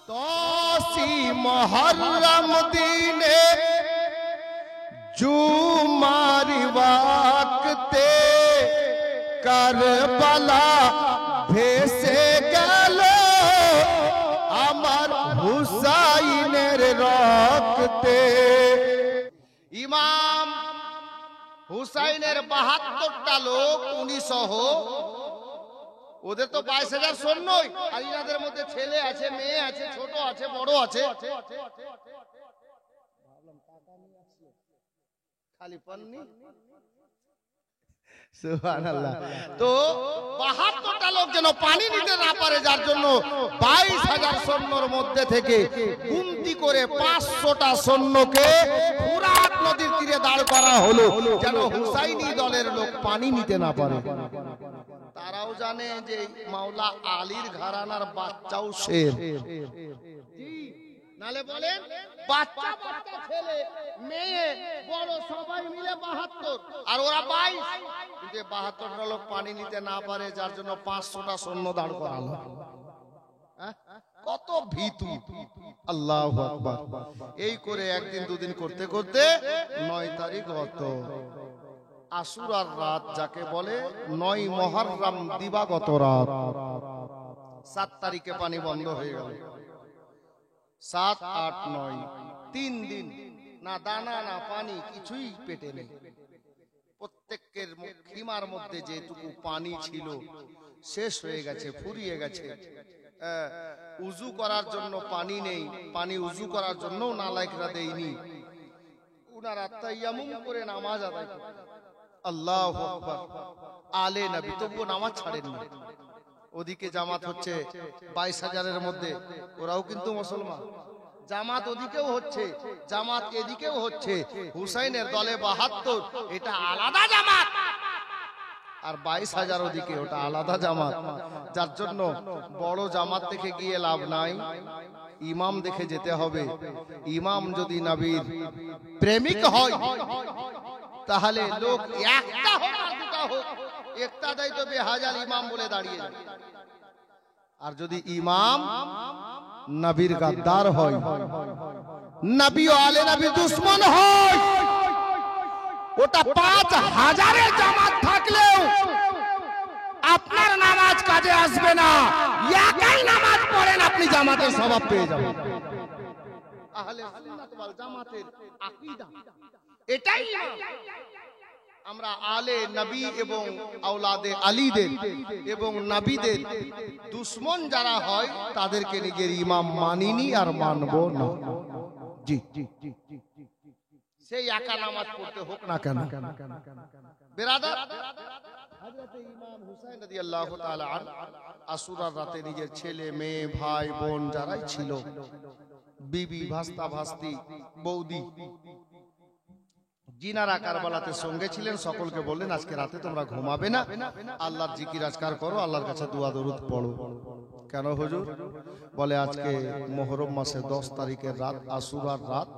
10 মুহররম দিনে জুমার ওয়াক্তে কারবালা ভেসে গেল আমার হুসাইনের রক্তে। ইমাম হুসাইনের 72টা লোক, উনি সহ, ওদের তো 22,000 সৈন্যই, আর ইনাদের মধ্যে ছেলে আছে, মেয়ে আছে, ছোট আছে, বড় আছে, খালি পাননি। সুবহানাল্লাহ। তো 72টা লোক যেন পানি নিতে না পারে, যার জন্য 22,000 সৈন্যর মধ্যে থেকে গুনতি করে 500টা সৈন্যকে ফুরাত নদীর তীরে দাঁড় করা হলো, যেন হুসাইনি দলের লোক পানি নিতে না পারে। তারাও জানে যে মাওলা আলীর ঘরানার বাচ্চাও শের। নালে বলেন বাচ্চা বাচ্চা ছেলে মেয়ে বড় সবাই মিলে 72, আর ওরা 22, কিন্তু 72টা লোক পানি নিতে না পারে, যার জন্য 500টা সৈন্য দাঁড় করালো। কত ভীতু! আল্লাহু আকবার। এই করে একদিন দুদিন করতে করতে 9 তারিখ হতো, আশুরার রাত যাকে বলে, 9 মুহররম দিবাগত রাত। 7 তারিখে পানি বন্ধ হয়ে গেল। 7, 8, 9, 3 দিন না দানা না পানি, কিছুই পেটে নেই। প্রত্যেকের খিমার মধ্যে যেটুকু পানি ছিল শেষ হয়ে গেছে, ফুরিয়ে গেছে। উজু করার জন্য পানি নেই, পানি উজু করার জন্য নালায়েকরা দেয়নি। উনারা তায়াম্মুম করে নামাজ আদায় করতেন। আল্লাহু আকবার। আলে নবী তবুও নামাজ ছাড়েননি। ওদিকে জামাত হচ্ছে 22,000-এর মধ্যে, ওরাও কিন্তু মুসলমান। জামাত ওদিকেও হচ্ছে, জামাত এদিকেও হচ্ছে। হুসাইনের দলে 72, এটা আলাদা জামাত, আর 22,000 ওদিকে, ওটা আলাদা জামাত। যার জন্য বড় জামাত দেখে গিয়ে লাভ নাই, ইমাম দেখে যেতে হবে। ইমাম যদি নবীর প্রেমিক হয় তাহলে লোক একটা হোক আর দুটা হোক, একটা দাই তো বেহাজাল ইমাম বলে দাঁড়িয়ে যাবে। আর যদি ইমাম নবীর গাদ্দার হয়, নবী ও আলে নবী দুশমন হয়, ওটা 5,000-এর জামাত থাকলেও আপনার নামাজ কাজে আসবে না। একাই নামাজ পড়েন, আপনি জামাতের সওয়াব পেয়ে যাবেন। আহলে সুন্নাত ওয়াল জামাতের আকীদা এটাই। আমরা আলে নবী এবং আওলাদে আলীদের এবং নবীদের দুশমন যারা হয় তাদেরকে নিজের ইমাম মানিনি আর মানবো না। জি, সেই একা নামাজ পড়তে হোক না কেন। বেরাদার, হযরত ইমাম হুসাইন রাদিয়াল্লাহু তাআলা আশুরার রাতে নিজের ছেলে মেয়ে ভাই বোন যারাই ছিল, বিবি ভাস্তা ভাস্তি বৌদি জিনারা কারবালাতে সঙ্গে ছিলেন, সকলকে বললেন আজকে রাতে তোমরা ঘুমাবে না, আল্লাহর জিকির আজকার করো, আল্লাহর কাছে দোয়া দরুদ পড়ো। কেন হুজুর? বলে আজকে মুহররম মাসে 10 তারিখের রাত, আশুরার রাত।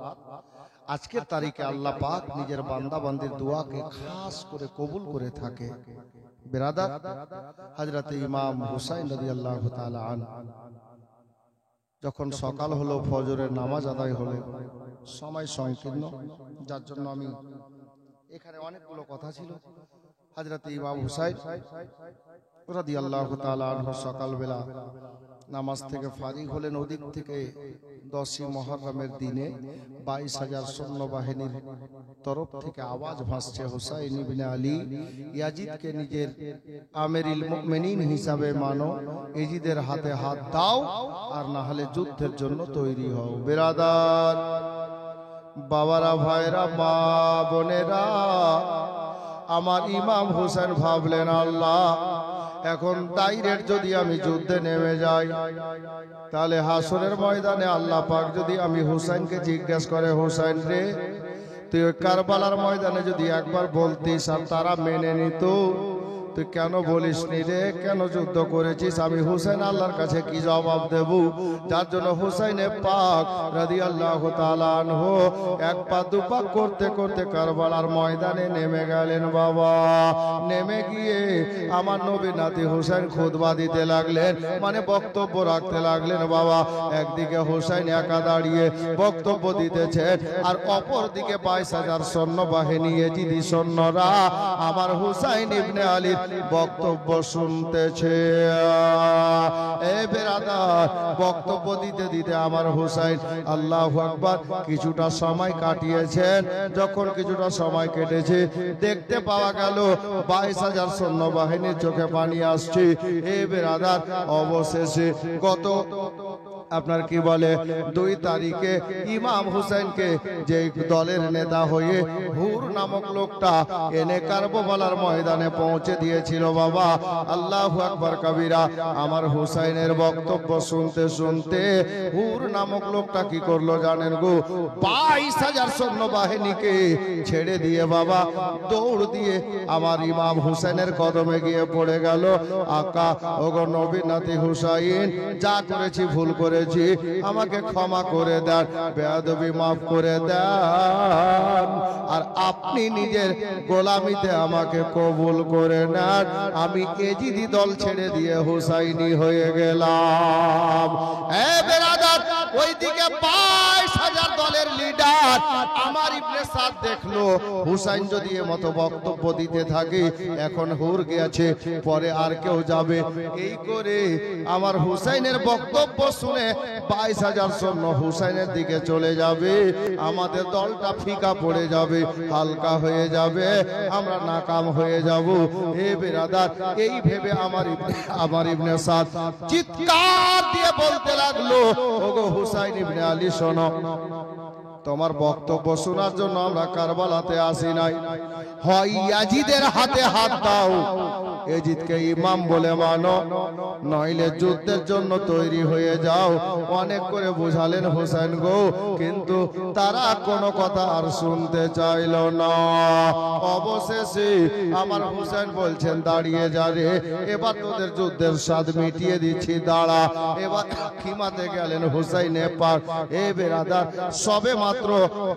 আজকের তারিখে আল্লাহ পাক নিজের বান্দা বান্দির দোয়াকে খাস করে কবুল করে থাকে। বেরাদার, হযরত ইমাম হুসাইন রাদিয়াল্লাহু তাআলা আনহু যখন সকাল হলো, ফজরের নামাজ আদায় হলো, সময় সংকীর্ণ, যার জন্য আমি এখানে অনেকগুলো কথা ছিল। হযরত ইমাম হুসাইন রাদিয়াল্লাহু তাআলা আনহু সকালবেলা নামাজ থেকে ফারিগ হলেন। ওদিক থেকে 10 মুহররমের দিনে 22,000 সৈন্যবাহিনীর তরফ থেকে আওয়াজ ভাসছে, হুসাইন ইবনে আলী, ইয়াজিদকে নিজের আমিরুল মুমিনিন হিসাবে মানো, ইয়াজিদের হাতে হাত দাও, আর না হলে যুদ্ধের জন্য তৈরি হও। বেরাদার, বাবারা, ভাইরা, মা বোনেরা, আমার ইমাম হুসাইন ভাবলেন, আল্লাহ এখন ডাইরেক্ট যদি আমি যুদ্ধে নেমে যাই, তাহলে হাসরের ময়দানে আল্লাহ পাক যদি আমি হুসাইনকে জিজ্ঞেস করে, হুসাইন রে তুই কারবালার ময়দানে যদি একবার বলতিস আর তারা মেনে নিত, তুই কেন বলিস নি রে, কেন যুদ্ধ করেছিস? আমি হুসাইন আল্লাহর কাছে কি জবাব দেব? যার জন্য হুসাইনে পাক রাদিয়াল্লাহু তাআলা আনহু এক পা দুপা করতে করতে কারবালার ময়দানে নেমে গেলেন বাবা। নেমে গিয়ে আমার নবী নাতি হুসাইন খুতবা দিতে লাগলেন, মানে বক্তব্য রাখতে লাগলেন বাবা। একদিকে হুসাইন একা দাঁড়িয়ে বক্তব্য দিতেছেন, আর অপর দিকে 22,000 সৈন্যবাহিনী ইয়েজিদি সৈন্যরা আমার হুসাইন ইবনে আলীর বক্তব্য শুনতেছে। এ বেরাদার, বক্তব্য দিতে দিতে আমার হুসাইন আল্লাহু আকবার কিছুটা সময় কাটিয়েছেন। যখন কিছুটা সময় কেটেছে, দেখতে পাওয়া গেল 22,000 সৈন্যবাহিনীর চোখে পানি আসছে। এ বেরাদার, অবশেষে গত আপনার কি বলে 2 তারিখে ইমাম হুসাইনকে যে দলের নেতা হয়ে হুর নামক লোকটা এনে কারবালার ময়দানে পৌঁছে দিয়েছিল বাবা। আল্লাহু আকবার কবিরা। আমার হুসাইনের বক্তব্য শুনতে শুনতে হুর নামক লোকটা কি করলো জানেন গো? 22,000 সৈন্যবাহিনীকে ছেড়ে দিয়ে বাবা দৌড় দিয়ে আমার ইমাম হুসাইনের কদমে গিয়ে পড়ে গেল। আকা ওগো নবী নাতি হুসাইন, যা করেছি ভুল করেছি, আমাকে ক্ষমা করে দেন, বেয়াদবি মাফ করে দেন, আর আপনি নিজের গোলামিতে আমাকে কবুল করে নেন। আমি এজিদি দল ছেড়ে দিয়ে হুসাইনি হয়ে গেলাম। এ বেরাদার, ওইদিকে 22,000 দলের লিডার আমার ইবনে সাদ দেখলো হুসাইন যদি এ মতো বক্তব্য দিতে থাকে, এখন হুর গেছে, পরে আর কেউ যাবে। এই করে আমার হুসাইনের বক্তব্য শুনে 22,000 সৈন্য হুসাইনের দিকে চলে যাবে। আমাদের দলটা ফিকা পড়ে যাবে, হালকা হয়ে যাবে, আমরা নাকাম হয়ে যাব। এ বেরাদার, এই ভেবে আমার ইবনে সাদ চিৎকার দিয়ে বলতে লাগলো, ওগো হুসাইন ইবনে আলী শোনো, তোমার বক্তব্য শোনার জন্য আমরা কারবালাতে আসি নাই। হয় ইয়াজিদের হাতে হাত দাও, এজিদকে ইমাম বলে মানো, নইলে যুদ্ধের জন্য তৈরি হয়ে যাও। অনেক করে বুঝালেন হুসাইন গো, কিন্তু তারা কোনো কথা আর শুনতে চাইল না। অবশেষে আমার হুসাইন বলছেন, দাঁড়িয়ে যা রে, এবার তোদের যুদ্ধের স্বাদ মিটিয়ে দিচ্ছি, দাঁড়া। এবার খিমাতে গেলেন হুসাইনে পাক। এ বেরাদার, সবে মাত্র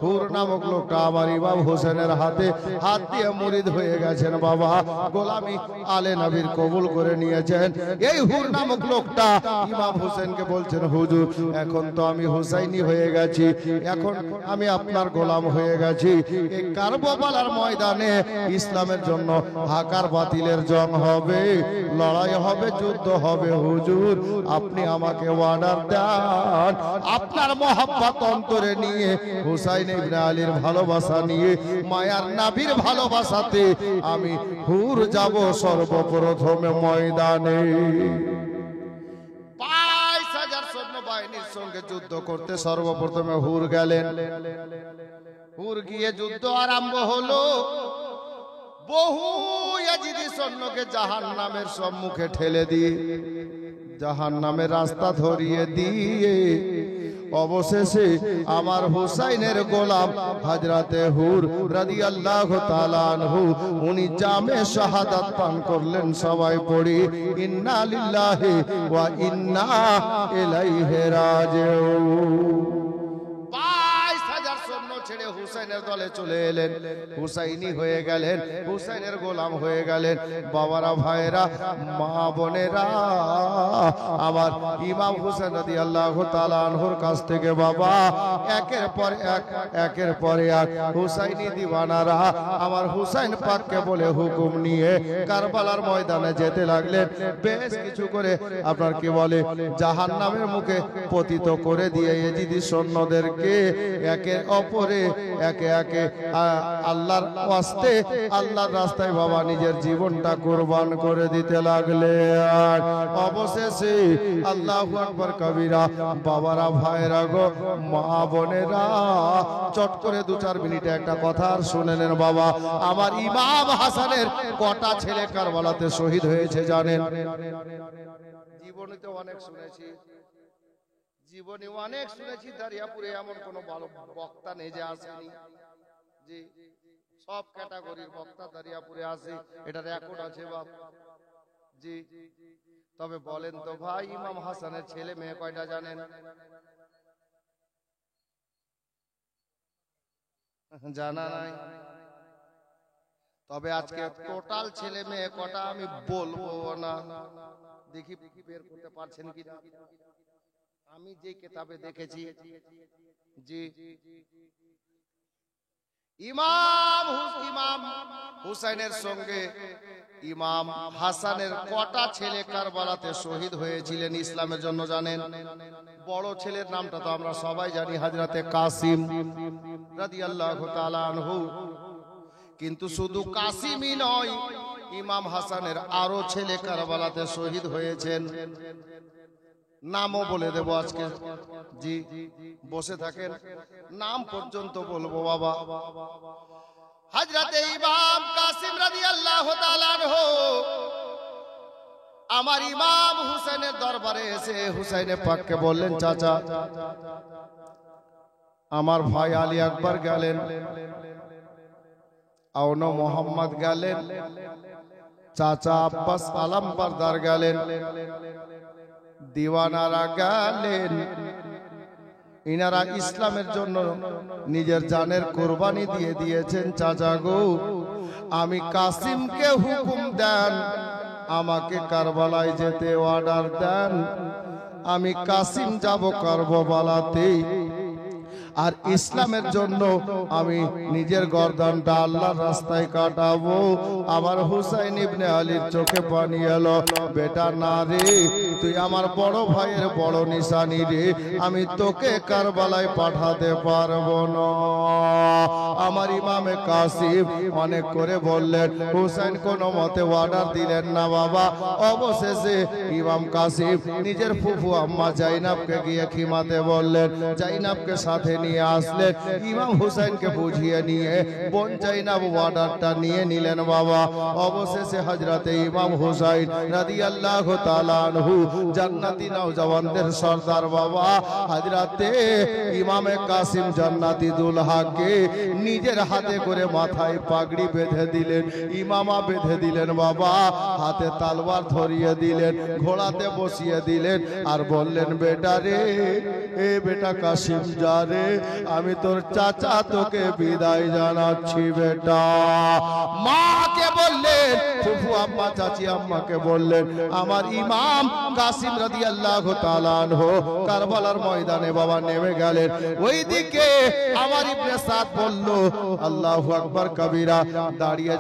হুর নামক লোকটা আমার ইমাম হুসাইনের হাতে হাত দিয়ে মুরিদ হয়ে গেছেন বাবা, গোলামি আলে নবীর কবুল করে নিয়েছেন। এই হুর নামক লোকটা ইমাম হুসেনকে বলছেন, হুজুর এখন তো আমি হুসাইনি হয়ে গেছি, এখন আমি আপনার গোলাম হয়ে গেছি। এই কারবালার ময়দানে ইসলামের জন্য হাকার বাতিলের জং হবে, লড়াই হবে, যুদ্ধ হবে। হুজুর আপনি আমাকে অর্ডার দেন, আপনার মহব্বত অন্তরে নিয়ে, হুসাইন ইবনে আলীর ভালোবাসা নিয়ে, মায়ার নবীর ভালোবাসাতে আমি হুর যাব সর্বপ্রথমে ময়দানে। 22,000 সৈন্যবাহিনীর সঙ্গে যুদ্ধ করতে সর্বপ্রথমে হুর গেলেন। হুর গিয়ে যুদ্ধ আরম্ভ হলো। বহু ইয়াজিদি সৈন্যকে জাহান্নামের সম্মুখে ঠেলে দিয়ে, জাহান্নামের রাস্তা ধরিয়ে দিয়ে, অবশেষে আমার হুসাইনের গোলাম হযরতে হুর রাদিয়াল্লাহু তাআলা আনহু উনি জামে শাহাদাত পান করলেন। সবাই পড়ি ইন্না লিল্লাহি ওয়া ইন্না ইলাইহি রাজিউন। 22,000 সৈন্য ছেড়ে হুসাইনের দলে চলে এলেন, হুসাইনি হয়ে গেলেন, হুসাইনের গোলাম হয়ে গেলেন। বাবারা, ভাইরা, মা বোনেরা, আমার ইমাম হুসাইন রাদিয়াল্লাহু তাআলা আনহুর কাছ থেকে বাবা একের পর এক হুসাইনি দিওয়ানারা আমার হুসাইন পাককে বলে হুকুম নিয়ে কারবালার ময়দানে যেতে লাগলেন। বেশ কিছু করে আপনার কি বলে জাহান্নামের মুখে পতিত করে দিয়ে ইয়েজিদি সৈন্যদেরকে একে অপরে একে একে আল্লাহর ওয়াস্তে, আল্লাহর রাস্তায় বাবা নিজের জীবনটা কুরবান করে দিতে লাগলেন। অবশেষে আল্লাহু আকবার কবিরা, বাবারা, ভাইরা গো, মা বোনেরা, চট করে 2-4 মিনিটে একটা কথা আর শুনে নেন বাবা। আমার ইমাম হাসানের কটা ছেলে কারবালাতে শহীদ হয়েছে জানেন? জীবনে তো অনেক শুনেছি, জীবনে অনেক শুনেছি, দারিয়াপুরে এমন কোন বক্তা নেই যে আসেনি। জি, সব ক্যাটাগরির বক্তা দারিয়াপুরে আছে, এটা রেকর্ড আছে বাপ জি। তবে বলেন তো ভাই, ইমাম হাসানের ছেলে মেয়ে কয়টা জানেন? জানা নাই। তবে আজকে টোটাল ছেলে মেয়ে কটা আমি বলবো না, দেখি বের করতে পারছেন কিনা। আমি যে কিতাবে দেখেছি জি, ইমাম হুসাইনের সঙ্গে ইমাম হাসানের কটা ছেলে কারবালাতে শহীদ হয়েছিলেন ইসলামের জন্য জানেন? বড় ছেলের নামটা তো আমরা সবাই জানি, হযরতে কাসিম রাদিয়াল্লাহু তাআলা আনহু। কিন্তু শুধু কাসিমই নয়, ইমাম হাসানের আরো ছেলে কারবালাতে শহীদ হয়েছেন, নামও বলে দেব আজকে জি। বসে থাকেন, নাম পর্যন্ত বলবো বাবা। হযরতে ইমাম কাসিম রাদিয়াল্লাহু তাআলা আনহু আমার ইমাম হুসাইনের দরবারে এসে হুসাইনে পাককে বললেন, চাচা আমার ভাই আলী আকবর গেলেন, আওনো মোহাম্মদ গেলেন, চাচা আব্বাস আলমবরদার গেলেন, দিওয়ানারা গেলেন, ইনারা ইসলামের জন্য নিজের জানের কোরবানি দিয়ে দিয়েছেন। চাচা গো, আমি কাসিমকে হুকুম দেন, আমাকে কারবালায় যেতে অর্ডার দেন, আমি কাসিম যাব কারবালাতে, আর ইসলামের জন্য আমি নিজের গর্দানটা আল্লাহর রাস্তায় কাটাবো। আমার হুসাইন ইবনে আলীর চোখে পানি এলো, বেটা না রে, তুই আমার বড় ভাইয়ের বড় নিশানি রে, আমি তোকে কারবালায় পাঠাতে পারবো না। আমার ইমামে কাসিম অনেক করে বললেন, হুসাইন কোনো মতে অর্ডার দিলেন না বাবা। অবশেষে ইমাম কাসিম নিজের ফুফু আম্মা জাইনাবকে গিয়ে খিমাতে বললেন, জাইনাবকে সাথে নিয়ে আসলেন, ইমাম হুসাইনকে বুঝিয়ে নিয়ে বোন জাইনাব অর্ডারটা নিয়ে নিলেন বাবা। অবশেষে হযরতে ইমাম হুসাইন রাদিয়াল্লাহু তাআলা আনহু জান্নাতি নওজওয়ানদের সরদার বাবা, হযরতে ইমামে কাসিম জান্নাতি দুলহাকে নিজের হাতে করে মাথায় পাগড়ি বেঁধে দিলেন, ইমামা বেঁধে দিলেন বাবা, হাতে তলোয়ার ধরিয়ে দিলেন, ঘোড়াতে বসিয়ে দিলেন, আর বললেন, বেটা রে, এ বেটা কাসিম যা রে, আমি তোর চাচা তোকে বিদায় জানাচ্ছি বেটা। মাকে বললেন, ফুফু আম্মা চাচি আম্মাকে বললেন, আমার ইমাম কাসিম রাদিয়াল্লাহু তাআলা আনহু কারবালার ময়দানে বাবা নেমে গেলেন। ওইদিকে আমার ইবনে সাদ বলল, আল্লাহু আকবার কবীরা, দাঁড়িয়ে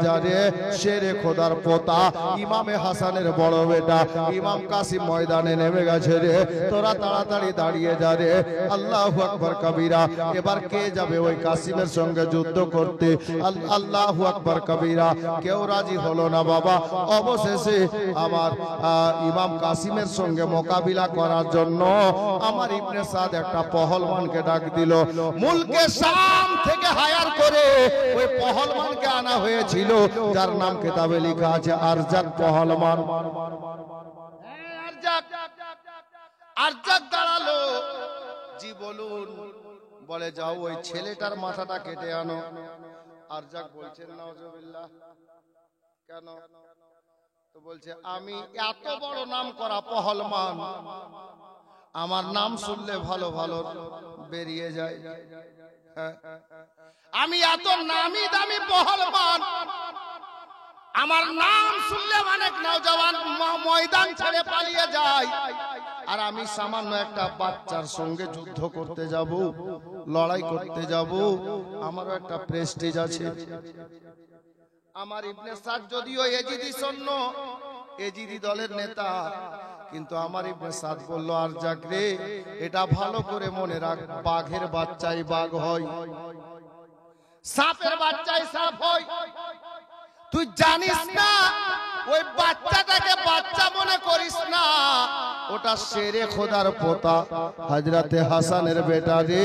যা রে শেরে খোদার পোতা, ইমামে হাসানের বড় বেটা ইমাম কাসিম ময়দানে নেমে গেছে রে, তোরা তাড়াতাড়ি দাঁড়িয়ে যা রে। আল্লাহু আকবার কবীরা। এবার কে যাবে ওই কাসিমের সঙ্গে যুদ্ধ করতে? আল্লাহু আকবার কবীরা। কেউ রাজি হলো না বাবা। অবশেষে আমার ইমাম কাসিমের সঙ্গে মোকাবিলা করার জন্য আমার ইবনে সাদ একটা পহলওয়ানকে ডাক দিল। মুলকে শাম থেকে হায়ার করে ওই পহলওয়ানকে আনা হয়েছিল, যার নাম কিতাবে লেখা আছে আরজাক পহলওয়ান। আরজাক দাঁড়ালো, জি বলুন। বলে, যাও ওই ছেলেটার মাথাটা কেটে আনো। আরজাক বলছেন, নাউজুবিল্লাহ, কেন? তো বলছে, আমি এত বড় নাম করা পহলওয়ান, আমার নাম শুনলে ভালো ভালো বেরিয়ে যায়। আমি এত নামি দামি পহলওয়ান, আমার নাম শুনলে অনেক নওজওয়ান ময়দান ছেড়ে পালিয়ে যায়, আর আমি সামান্য একটা বাচ্চার সঙ্গে যুদ্ধ করতে যাব, লড়াই করতে যাব, আমারও একটা প্রেস্টিজ আছে। আমার ইবনে সাদ যদিও এজিদি সৈন্য, এজিদি দলের নেতা, কিন্তু আমার ইবনে সাদ বলল, আরজাক রে, এটা ভালো করে মনে রাখ, বাঘের বাচ্চাই বাঘ হয়, সাপের বাচ্চাই সাপ হয়। তুই জানিস না, ওই বাচ্চাটাকে বাচ্চা মনে করিস না, ওটা শেরে খোদার পোতা হযরতে হাসানের বেটা রে।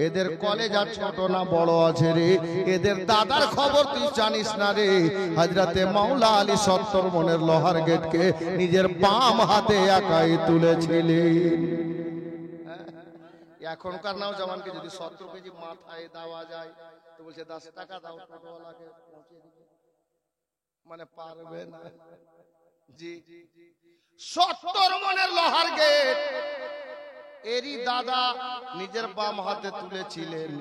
এদের কলেজা ছোট না বড় আছে রে, এদের দাদার খবর তুই জানিস না রে। হযরতে মাওলা আলী 70 মনের লোহার গেটকে নিজের বাম হাতে একাই তুলেছিলেন। এখনকার নওজওয়ানকে যদি 70 কেজি মাথায় দেওয়া যায়, তো তো বলছে 10 টাকা দাও টোটোওয়ালাকে পৌঁছে দিবে, মানে পারবে না। জি 70 মনের লোহার গেট এরই দাদা নিজের বাম হাতে তুলেছিলেন।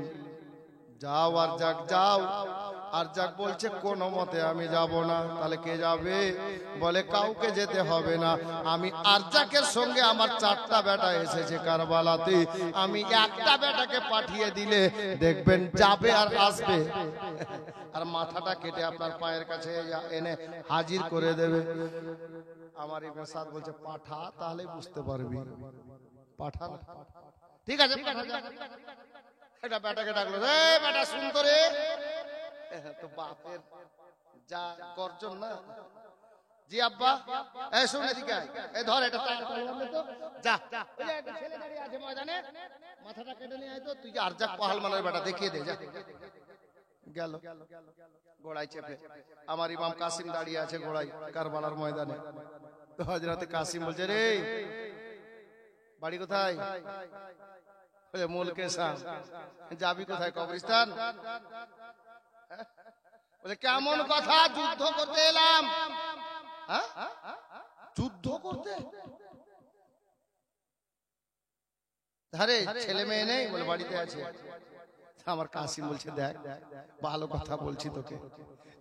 যাও আর যাক যাও, আর যাক বলছে কোন মতে আমি যাব না। তাহলে কে যাবে? বলে কাউকে যেতে হবে না, আমি আরজাকের সঙ্গে আমার 4টা বেটা এসেছে কারবালাতে, আমি একটা বেটাকে পাঠিয়ে দিলে দেখবেন যাবে আর আসবে, আর মাথাটা কেটে আপনার পায়ের কাছে এনে হাজির করে দেবে। আমার ইবনে সাদ বলছে পাঠা, তাহলে বুঝতে পারবি। পাঠা ঠিক আছে, এটা বেটাকে ডাকলো, রে বেটা শুন তো রে। তো বাপের যা গর্জন না। জি আব্বা, এই শুন এদিকে আয়, এই ধর এটা যা, একটা ছেলে দাঁড়িয়ে আছে ময়দানে, মাথাটা কেটে নিয়ে আয় তো, তুই আরজাক পাহালমানের বেটা দেখিয়ে দে। যা গেল ঘোড়ায় চেপে। আমার ইমাম কাসিম দাঁড়িয়ে আছে ঘোড়ায় কারবালার ময়দানে। তো হযরত কাসিম বলছে, রে বাড়ি কোথায়? বলে মুলকে শাম। যাবি কোথায়? কবরস্থান। বলে কেমন কথা, যুদ্ধ করতে এলাম। যুদ্ধ করতে? ধারে ছেলে মেয়ে নেই? বলে বাড়িতে আছে। আমার কাসিম বলছে দেখ ভালো কথা বলছি তোকে,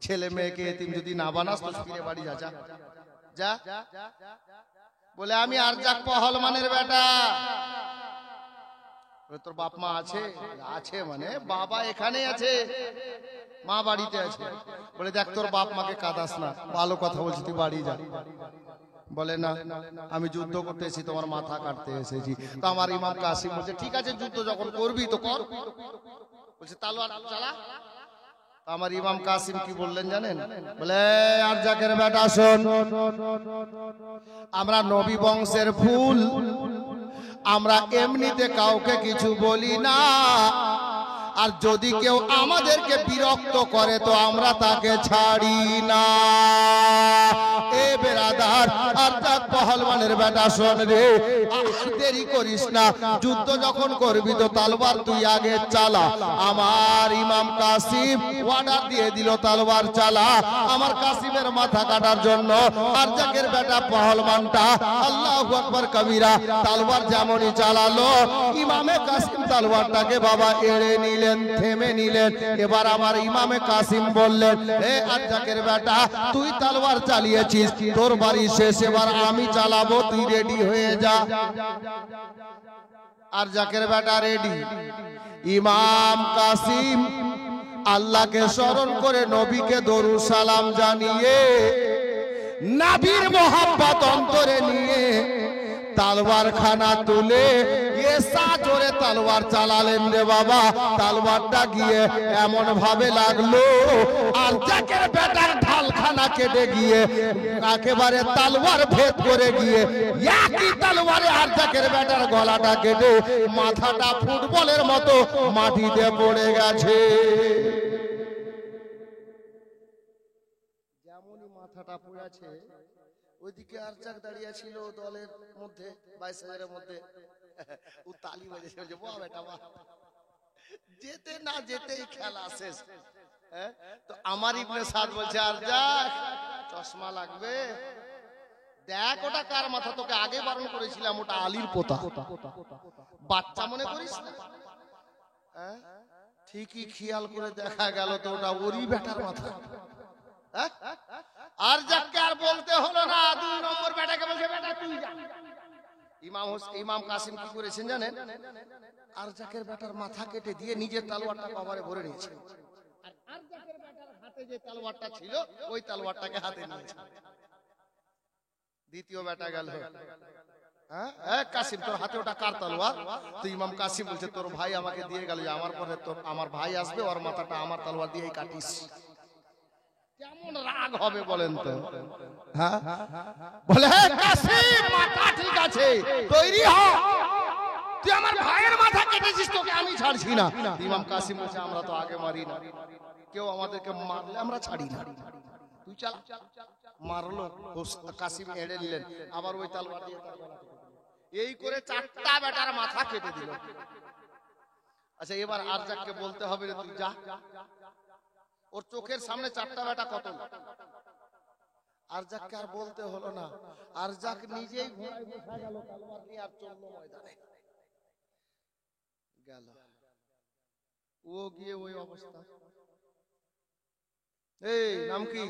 ছেলে মেয়েকে এতিম যদি না বানাস তো ফিরে বাড়ি যা, যা যা। বলে আমি আরজাক পহলমানের বেটা। তোর বাপ মা আছে? আছে মানে বাবা এখানে আছে, মা বাড়িতে আছে। বলে দেখ তোর বাপ মাকে কাঁদাস না, ভালো কথা বলছি, তুই বাড়ি যা। বলে না আমি যুদ্ধ করতে এসেছি, তোমার মাথা কাটতে এসেছি। তো আমার ইমাম কাসিম বলছে ঠিক আছে যুদ্ধ যখন করবি তো কর। বলছে তলোয়ার চালা। আমার ইমাম কাসিম কি বললেন জানেন? বলে আরজাকের বেটা শোন, আমরা নবী বংশের ফুল, আমরা এমনিতে কাউকে কিছু বলি না, আর যদি কেউ আমাদেরকে বিরক্ত করে তো আমরা তাকে ছাড়ি না। এ বেরাদার আরজাক পহলমানের বেটা শোন রে, দেরি করিস না, যুদ্ধ যখন করবি তো তলোয়ার তুই আগে চালা। আমার ইমাম কাসিম অর্ডার দিয়ে দিল তলোয়ার চালা। আমার কাসিমের মাথা কাটার জন্য আরজাকের বেটা পহলমানটা আল্লাহু আকবার কবিরা তলোয়ার যেমনই চালালো, ইমামে কাসিম তলোয়ারটাকে বাবা এড়ে নিলেন, থেমে নিলেন। এবার আমার ইমামে কাসিম বললেন, এ আরজাকের বেটা তুই তলোয়ার চালিয়েছিস, তোর বাড়ি শেষ, এবার আমি চালাবো, তুই রেডি হয়ে যা। আরজাকের বেটা রেডি। ইমাম কাসিম আল্লাহকে স্মরণ করে নবীকে দরুদ সালাম জানিয়ে নবীর মোহাব্বত অন্তরে নিয়ে তলোয়ার খানা তুলে এসা জোরে তলোয়ার চালালেন রে বাবা। তলোয়ারটা গিয়ে এমন ভাবে লাগলো আরজাকের বেটার ঢালখানা কেটে গিয়ে একেবারে তলোয়ার ভেদ করে গিয়ে একই তলোয়ারে আরজাকের বেটার গলাটা কেটে মাথাটা ফুটবলের মতো মাটিতে পড়ে গেছে। যেমনই মাথাটা পড়েছে ওইদিকে আরজাক দাঁড়িয়ে ছিল দলের মধ্যে 22,000-এর মধ্যে। ও তালি বাজেছে, বাহ বেটা বাহ, যেতে না যেতেই খেলা শেষ। তো আমার ইবনে সাদ বলছে আরজাক চশমা লাগবে, দেখ ওটা কার মাথা, তোকে আগে বারণ করেছিলাম, ওটা আলীর পোতা, বাচ্চা মনে করিস না। ঠিকই খেয়াল করে দেখা গেল তো ওটা ওরই বেটার মাথা। আরজাককে আর বলতে হলো না, 2 নম্বর বেটাকে বলছে বেটা তুই যা। ইমাম কাসিম কি করেছেন জানেন? আরজাকের বেটার মাথা কেটে দিয়ে নিজের তলোয়ারটা কবরে ভরে নিয়েছে, আর আরজাকের বেটার হাতে যে তলোয়ারটা ছিল ওই তলোয়ারটাকে হাতে নিয়েছে। দ্বিতীয় বেটা গেল, কাসিম তোর হাতে ওটা কার তলোয়ার? তো ইমাম কাসিম বলছে তোর ভাই আমাকে দিয়ে গেল, আমার পরে তোর আমার ভাই আসবে, ওর মাথাটা আমার তলোয়ার দিয়েই কাটিস। কেমন রাগ হবে বলেন তো? হ্যাঁ বলে কাসিম মাথা ঠিক আছে, তৈরি হ, তুই আমার ভাইয়ের মাথা কেটেছিস, তোকে আমি ছাড়ছি না। ইমাম কাসিম বলছে আমরা তো আগে মারি না, কেউ আমাদেরকে মারলে আমরা ছাড়ি না, তুই চালা। মারলো, কাসিম এড়ে নিলেন, আবার ওই তলোয়ার দিয়ে এই করে 4টা বেটার মাথা কেটে দিল। আচ্ছা এবার আরজাককে বলতে হবে রে তুই যা, ওর চোখের সামনে 4টা বেটা কতল। আরজাককে আর বলতে হলো না, আরজাক নিজেই ঘোড়ায় বসে গেল, তলোয়ার নিয়ে আর চলল ময়দানে গেল। ও গিয়ে ওই অবস্থা। এই নাম কি,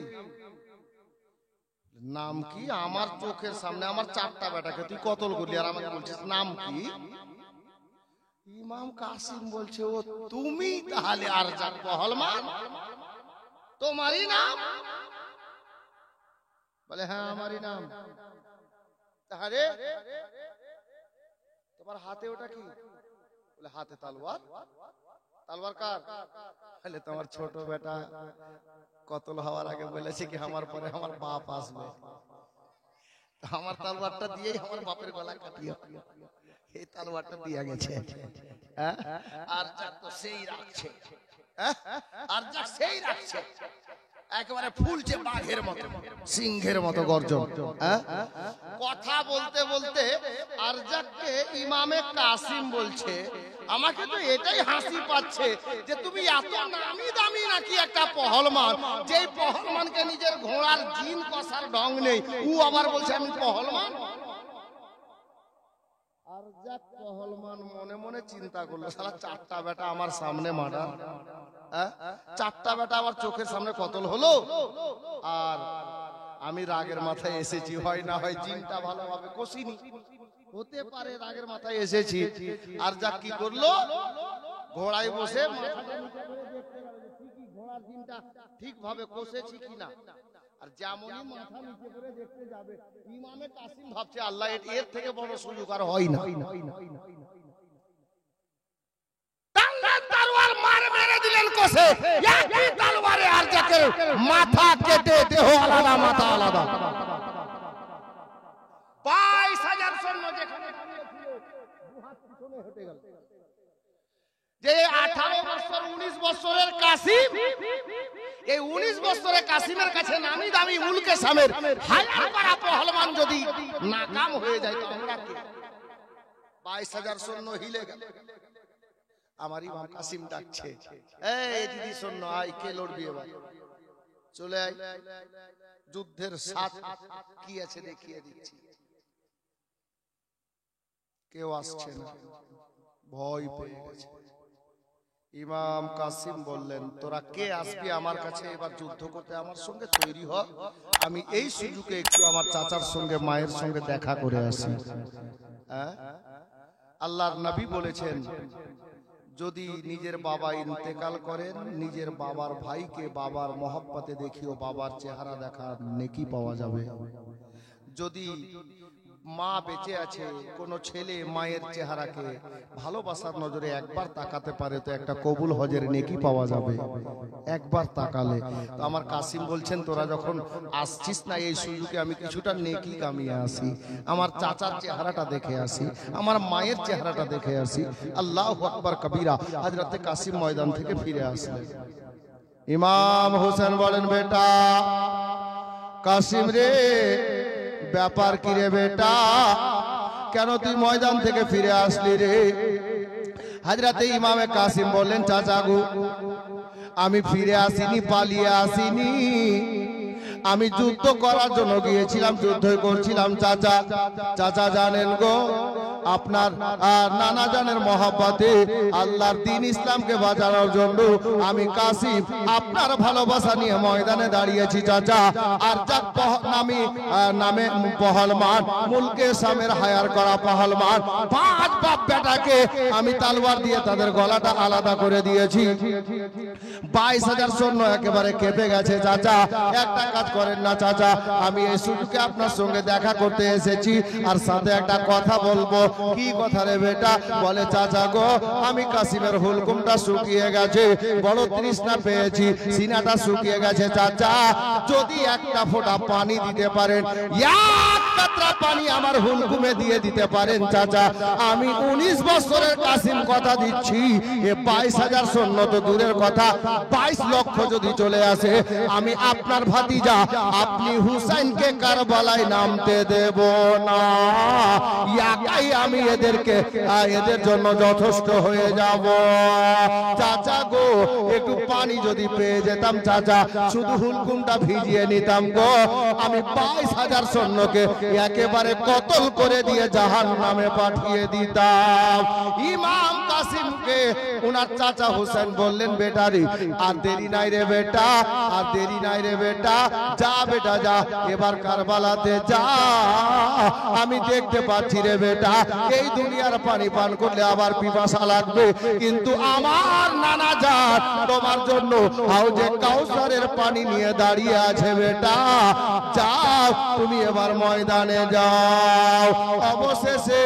নাম কি? আমার চোখের সামনে আমার 4টা বেটাকে তুই কতল করলি আর আমাকে বলছিস নাম কি? ইমাম কাসিম বলছে ও তুমি তাহলে আরজাক পহলমান, তোমারই নাম? বলে হ্যাঁ আমারই নাম। তাহলে তোমার হাতে ওটা কি? বলে হাতে তালওয়ার। তালওয়ার কার? বলে তোমার ছোট বেটা কতল হওয়ার আগে বলেছে কি আমার পরে আমার বাপ আসবে, আমার তালওয়ারটা দিয়েই আমার বাপের গলা কাটিয়ে এই তালওয়ারটা দিয়ে গেছে। আরজাক তো সেই রাখছে, আরজাক সেই রাখছে, একেবারে ফুলছে বাঘের মতো, সিংহের মতো গর্জন। কথা বলতে বলতে আরজাককে ইমামে কাসিম বলছে আমাকে তো এটাই হাসি পাচ্ছে যে তুমি এত নামি দামি নাকি একটা পহলমান, যেই পহলমানকে নিজের ঘোড়ার জিন কষার ঢং নেই, ও আবার বলছে আমি পহলমান। আরজাক পহলমান মনে মনে চিন্তা করলো শালা 4টা বেটা আমার সামনে মার্ডার, 4টা বেটা আমার চোখের সামনে কতল হলো, আর আমি রাগের মাথায় এসেছি, হয় না হয় জিনটা ভালোভাবে কষিনি, হতে পারে রাগের মাথায় এসেছি। আরজাক কি করলো, ঘোড়ায় বসে মাথাটা নিচে করে দেখতে গেল ঠিকই ঘোড়ার জিনটা ঠিকভাবে কষেছি কিনা। আর যেমনই মাথা নিচে করে দেখতে যাবে, ইমামে কাসিম ভাবছে আল্লাহ এর থেকে বড় সুযোগ আর হয় না। তলোয়ার মার মেরে দিলেন কষে, একই তলোয়ারে আরজাকের মাথা কেটে দেহ আলাদা মাথা আলাদা। 22,000 সৈন্য যেখানে দাঁড়িয়েছিল দুহাত পিছনে হেঁটে গেল। যে 18 বছর 19 বছরের কাসিম, এই 19 বছরের কাসিমের কাছে নামি দামি মুলকে সামের হাজার করা পহলমান যদি নাকাম হয়ে যায় তো আমরা কি? 22,000 সৈন্য হিলে গেল। আমার ইমাম কাসিম ডাকছে, এই দিদি সৈন্য আয়, কে লড়বি এবার? চলে আয়, যুদ্ধের সাথ কি আছে দেখিয়ে দিচ্ছি। কেউ আসছে না, ভয় পেয়ে গেছে। ইমাম কাসিম বললেন তোরা কে আসবি আমার কাছে এবার যুদ্ধ করতে? আমার সঙ্গে তৈরি হ, আমি এই সুযোগে একটু আমার চাচার সঙ্গে মায়ের সঙ্গে দেখা করে আসি। আল্লাহর নবী বলেছেন যদি নিজের বাবা ইন্তেকাল করেন, নিজের বাবার ভাইকে বাবার মহব্বতে দেখিও বাবার চেহারা দেখার নেকি পাওয়া যাবে। যদি মা বেঁচে আছে, কোন ছেলে মায়ের চেহারাকে ভালোবাসার নজরে একবার তাকাতে পারে তো একটা কবুল হজের নেকি পাওয়া যাবে একবার তাকালে। তো আমার কাসিম বলছেন তোরা যখন আসছিস না এই সুযোগে আমি কিছুটা নেকি কামিয়ে আসি, আমার চাচার চেহারাটা দেখে আসি, আমার মায়ের চেহারাটা দেখে আসি। আল্লাহু আকবার কবীরা। হযরতে কাসিম ময়দান থেকে ফিরে আসলেন। ইমাম হোসেন বলেন বেটা কাসিম রে, ব্যাপার কি রে বেটা, কেন তুই ময়দান থেকে ফিরে আসলি রে? হযরতে ইমামে কাসিম বললেন চাচা গো আমি ফিরে আসিনি, পালিয়ে আসিনি, আমি যুদ্ধ করার জন্য গিয়েছিলাম, যুদ্ধ করছিলাম। চাচা চাচা জানেন গো আপনার নানা জানের মহব্বতে আল্লাহর দ্বীন ইসলামকে বাঁচানোর জন্য আমি কাসিম আপনার ভালোবাসা নিয়ে ময়দানে দাঁড়িয়েছি চাচা। আর যাক নামে পহলমান, মুলকে সামের হায়ার করা পহলমান 5 বাপ বেটাকে আমি তলোয়ার দিয়ে তাদের গলাটা আলাদা করে দিয়েছি। 22,000 সৈন্য একেবারে কেঁপে গেছে। চাচা একটা কাজ করেন না চাচা, আমি এই সুযোগে আপনার সঙ্গে দেখা করতে এসেছি, আর সাথে একটা কথা বলবো। কি কথা রে বেটা? বলে চাচা গো আমি কাসিমের হুলকুমটা শুকিয়ে গেছে, বড় তৃষ্ণা পেয়েছি, সিনাটা শুকিয়ে গেছে চাচা, যদি একটা ফোঁটা পানি দিতে পারেন, এক কাতরা পানি আমার হুলকুমে দিয়ে দিতে পারেন চাচা, আমি 19 বছরের কাসিম কথা দিচ্ছি, এ 22,000 সৈন্য তো দূরের কথা, 22 লক্ষ যদি চলে আসে, আমি আপনার ভাতিজা আপনি হুসাইনকে কারবালায় নামতে দেব না। একাই আমি এদের জন্য যথেষ্ট হয়ে যাব। চাচা গো, একটু পানি যদি পেয়ে যেতাম চাচা, শুধু হুলকুমটা ভিজিয়ে নিতাম গো, আমি 22,000 সৈন্যকে একেবারে কতল করে দিয়ে জাহান্নামে পাঠিয়ে দিতাম। ইমাম কাসিমকে ওনার চাচা হোসেন বললেন, বেটারি আর দেরি নাই রে বেটা, আর দেরি নাই রে বেটা, যা বেটা যা, এবার কারবালাতে যা। আমি দেখতে পাচ্ছি রে বেটা, এই দুনিয়ার পানি পান করলে আবার পিপাসা লাগবে, কিন্তু আমার নানা জান তোমার জন্য হাউজে কাউসারের পানি নিয়ে দাঁড়িয়ে আছে বেটা, যাও তুমি এবার ময়দানে যাও। অবশেষে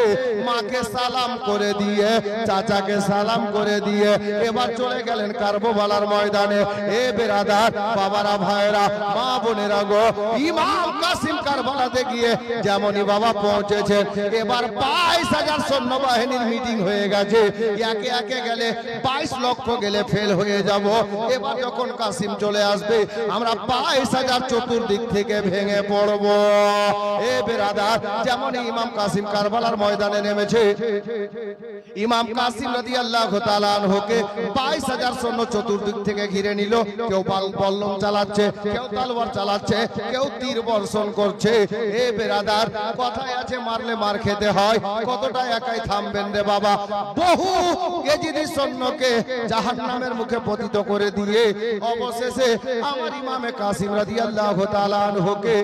মাকে সালাম করে দিয়ে, চাচাকে সালাম করে দিয়ে এবার চলে গেলেন কারবালার ময়দানে। এ বেরাদার বাবারা, ভাইরা, মা বোনেরা গো, ইমাম কাসিম কারবালাতে গিয়ে যেমনই বাবা পৌঁছেছেন, এবার 22,000 সৈন্যবাহিনীর মিটিং হয়ে গেছে, একে একে গেলে 22 লক্ষ গেলে ফেল হয়ে যাব। এবার যখন কাসিম চলে আসবে, আমরা 22,000 চতুর্দিক থেকে ভেঙে পড়ব। এ বেরাদার, যেমন ইমাম কাসিম কারবালার ময়দানে নেমেছে, ইমাম কাসিম রাদিয়াল্লাহু তাআলা আনহুকে 22,000 সৈন্য চতুর্দিক থেকে ঘিরে নিল। কেউ বল্লম চালাচ্ছে, কেউ তলোয়ার চালাচ্ছে, কেউ তীর বর্ষণ করছে। এ বেরাদার, কথায় আছে মারলে মার খেতে হয়, কতটা একাই থামবেন রে বাবা। বহু এজিদি সৈন্যকে জাহান্নামের মুখে পতিত করে দিয়ে অবশেষে আমার ইমামে কাসিম রাদিয়াল্লাহু তাআলা আনহুকে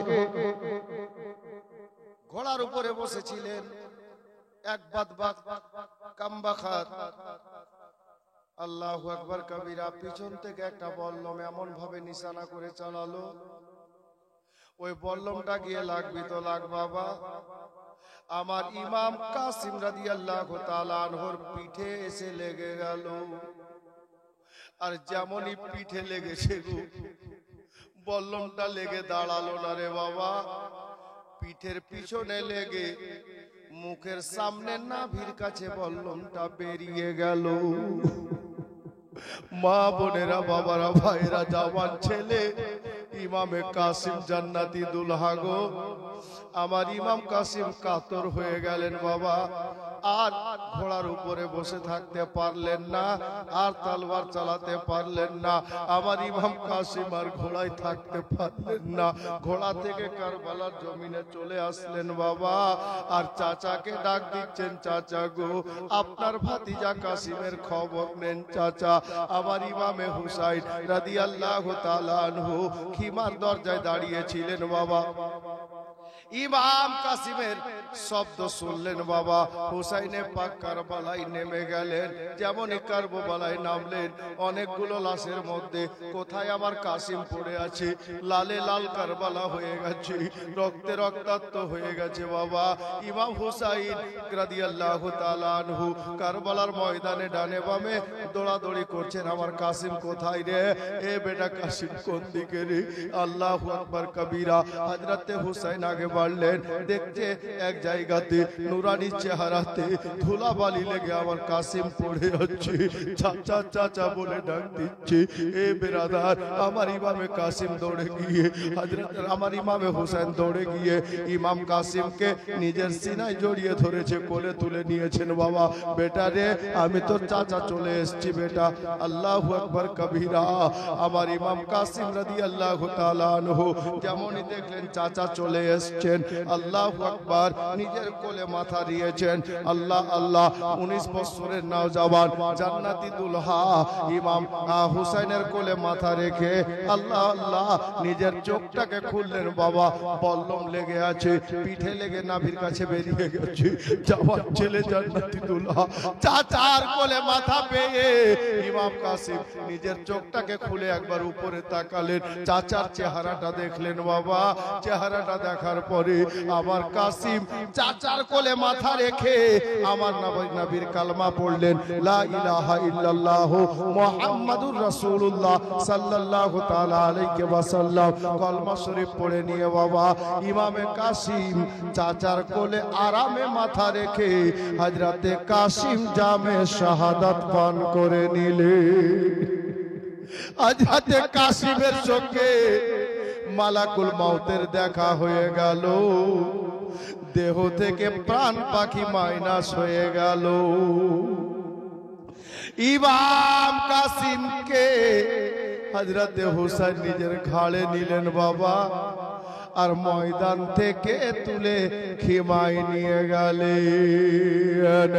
ঘোড়ার উপরে বসেছিলেন, এক বাদবাক কামবাখার, আল্লাহু আকবার কবিরা, পিছন থেকে একটা বল্লম এমন ভাবে নিশানা করে চালালো, ওই বল্লমটা গিয়ে লাগবি তো লাগ বাবা। আমার ইমাম কাসিম রাদিয়াল্লাহু তাআলা আনহুর পিঠে এসে লেগে গেল। আর যেমনই পিঠে লেগেছে গো, বল্লমটা লেগে দাঁড়ালো না রে বাবা, পিঠের পিছনে লেগে মুখের সামনে নাভির কাছে বল্লমটা বেরিয়ে গেল। মা বোনেরা, বাবারা, ভাইরা, জওয়ান ছেলে, ইমামে কাসিম জান্নাতি দুলহা গো, আমার ইমাম কাসিম কাতর হয়ে গেলেন বাবা, আর ঘোড়ার উপরে বসে থাকতে পারলেন না, আর তলোয়ার চালাতে পারলেন না। আমার ইমাম কাসিম আর ঘোড়ায় থাকতে পারলেন না, ঘোড়া থেকে কারবালার জমিনে চলে আসলেন বাবা। আর চাচাকে ডাক দিচ্ছেন, চাচা গো, আপনার ভাতিজা কাসিমের খবর নেন চাচা। আমার ইমামে হুসাইন রাদিয়াল্লাহু তাআলা আনহু খিমার দরজায় দাঁড়িয়েছিলেন বাবা। ইমাম কাসিমের শব্দ শুনলেন বাবা, হুসাইনে পাক কারবালায় নেমে গেলেন। যেমনই কারবালায় নামলেন, অনেকগুলো লাশের মধ্যে কোথায় আমার কাসিম পড়ে আছে, লালে লাল কারবালা হয়ে গেছে, রক্তে রক্তাক্ত হয়ে গেছে বাবা। ইমাম হুসাইন রাদিয়াল্লাহু তাআলা আনহু কারবালার ময়দানে ডানে বামে দৌড়াদৌড়ি করছেন, আমার কাসিম কোথায় রে, এ বেটা কাসিম কোন দিকে রে। আল্লাহু আকবার কবিরা। হযরতে হুসাইন আগে বাড়লেন, দেখতে এক জায়গাতে নুরানি চেহারাতে ধুলাবালি লেগে আমার কাসিম পড়ে যাচ্ছে, চাচা চাচা বলে ডাক দিচ্ছে। এ বেরাদার, আমার ইমামে কাসিম দৌড়ে গিয়ে, হযরত আমার ইমামে হুসাইন দৌড়ে গিয়ে ইমাম কাসিমকে নিজের সিনায় জড়িয়ে ধরেছে, কোলে তুলে নিয়েছেন বাবা। বেটা রে, আমি তোর চাচা চলে এসেছি বেটা। আল্লাহু আকবার কবিরা। আমার ইমাম কাসিম রাদিয়াল্লাহু তাআলা আনহু যেমনই দেখলেন চাচা চলে এসেছেন, আল্লাহু আকবার, নিজের কোলে মাথা দিয়েছেন। আল্লাহ আল্লাহ, 19 বছরের নওজওয়ান জান্নাতি দুলহা ইমাম হুসাইনের কোলে মাথা রেখে আল্লাহ আল্লাহ নিজের চোখটাকে খুললেন বাবা। বল্লম লেগে আছে, পিঠে লেগে নাভির কাছে বেরিয়ে গেছে। জওয়ান ছেলে জান্নাতি দুলহা চাচার কোলে মাথা পেয়ে ইমাম কাসিম নিজের চোখটাকে খুলে একবার উপরে তাকালেন, চাচার চেহারাটা দেখলেন বাবা। চেহারাটা দেখার পর পরে আমার কাসিম চাচার কোলে মাথা রেখে আমার নবীর কালমা পড়লেন, লা ইলাহা ইল্লাল্লাহ মুহাম্মাদুর রাসূলুল্লাহ সাল্লাল্লাহু তাআলা আলাইহি ওয়াসাল্লাম কলমা শরীফ পড়ে নিয়ে বাবা ইমামে কাসিম চাচার কোলে আরামে মাথা রেখে হযরতে কাসিম জামে শাহাদাত পান করে নিলে। হযরতে কাসিমের সঙ্গে মালাকুল মউতের দেখা হয়ে গেল, দেহ থেকে প্রাণ পাখি মাইনাস হয়ে গেল। ইমাম কাসিমকে হযরতে হুসাইন নিজের ঘাড়ে নিলেন বাবা, আর ময়দান থেকে তুলে খিমায় নিয়ে গেলেন।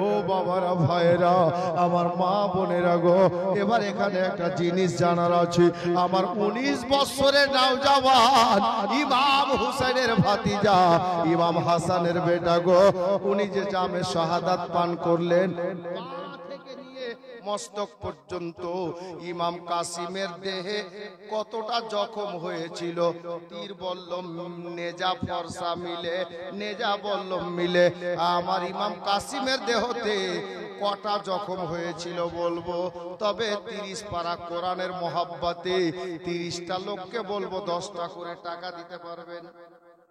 ও বাবারা, ভাইরা, আমার মা বোনেরা গো, এবার এখানে একটা জিনিস জানার আছে। আমার 19 বছরের নওজওয়ান ইমাম হুসাইনের ভাতিজা ইমাম হাসানের বেটা গো, উনি যে জামে শাহাদাত পান করলেন, মস্তক পর্যন্ত ইমাম কাসিমের দেহে কতটা জখম হয়েছিল, তীর বল্লম নেজা ফরসা মিলে, নেজা বল্লম মিলে আমার ইমাম কাসিমের দেহতে কটা জখম হয়েছিল বলবো, তবে 30 পারা কোরআনের মহব্বতে 30টা লোককে বলবো 10টা করে টাকা দিতে পারবেন।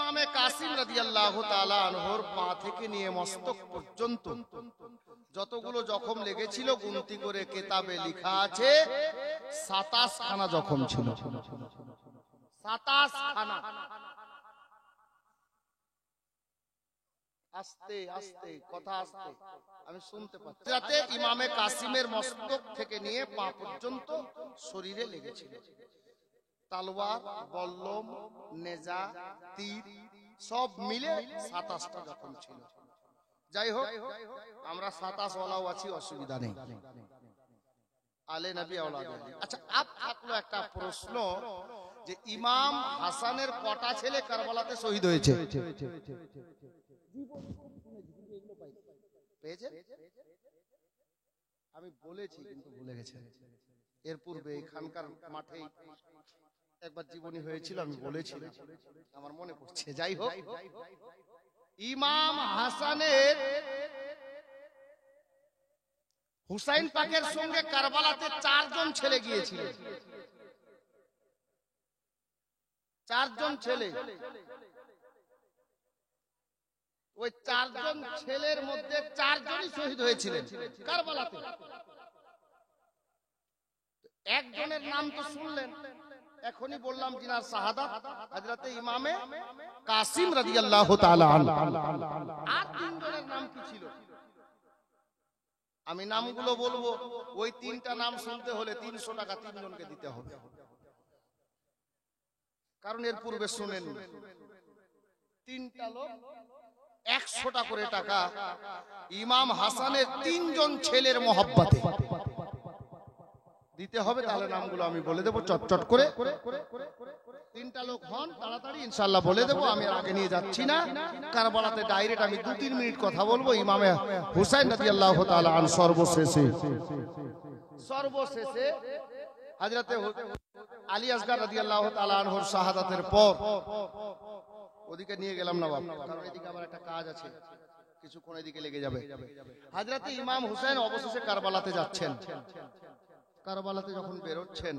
ইমামে কাসিম রাদিয়াল্লাহু তাআলা আনহুর পা থেকে নিয়ে মস্তক পর্যন্ত যতগুলো জখম লেগেছিল গুনতি করে কিতাবে লেখা আছে 27 খানা জখম ছিল। 27 খানা। আস্তে আস্তে কথা আস্তে, আমি শুনতে পাচ্ছি। যাতে ইমামে কাসিমের মস্তক থেকে নিয়ে পা পর্যন্ত শরীরে লেগেছিল তালওয়ার, বল্লম, নেজা, তীর সব মিলে 27টা জখম ছিল। যাই হোক, আমরা 27 ওয়ালাও আছি, অসুবিধা নেই। আলে নবী আওলাদ আলী। আচ্ছা, আপ থাকলো একটা প্রশ্ন যে ইমাম হাসানের কটা ছেলে কারবালাতে শহীদ হয়েছে? আমি বলেছি কিন্তু ভুলে গেছেন। এর পূর্বে এখানকার মাঠে একবার জীবনী হয়েছিল, আমি বলেছিলাম, আমার মনে পড়ছে। যাই হোক, ইমাম হাসানের হুসাইন পাকের সঙ্গে কারবালাতে 4 জন ছেলে গিয়েছিল। 4 জন ছেলে। ওই 4 জন ছেলের মধ্যে 4 জনই শহীদ হয়েছিলেন কারবালাতে। একজনের নাম তো শুনলেন, এখনই বললাম, জিনার শাহাদাত হযরতে ইমামে কাসিম রাদিয়াল্লাহু তাআলা আনহু। আর 3 জনের নাম কি ছিল? আমি নামগুলো বলবো, ওই 3টা নাম শুনতে হলে 300 টাকা 3 জনকে দিতে হবে, কারণ এর পূর্বে শুনেন 3টা লোক 100টা করে টাকা ইমাম হাসানের 3 জন ছেলের মহব্বতে দিতে হবে। তাহলে নামগুলো আমি বলে দেবো চটচট করে। 3টা লোক হন, তাড়াতাড়ি ইনশাআল্লাহ বলে দেবো, আমি আগে নিয়ে যাচ্ছি না। কারবালাতে ডাইরেক্ট আমি 2-3 মিনিট কথা বলবো। ইমামে হুসাইন রাদিয়াল্লাহু তাআলা আন সর্বশেষে হযরতে আলী আসগর রাদিয়াল্লাহু তাআলা আনহুর শাহাদাতের পর, ওদিকে নিয়ে গেলাম না বাবা, কারণ এদিকে আবার একটা কাজ আছে, কিছুক্ষণ এদিকে লেগে যাবে। হযরতে ইমাম হুসাইন অবশেষে কারবালাতে যাচ্ছেন। কারবালাতে যখন বেরোচ্ছেন,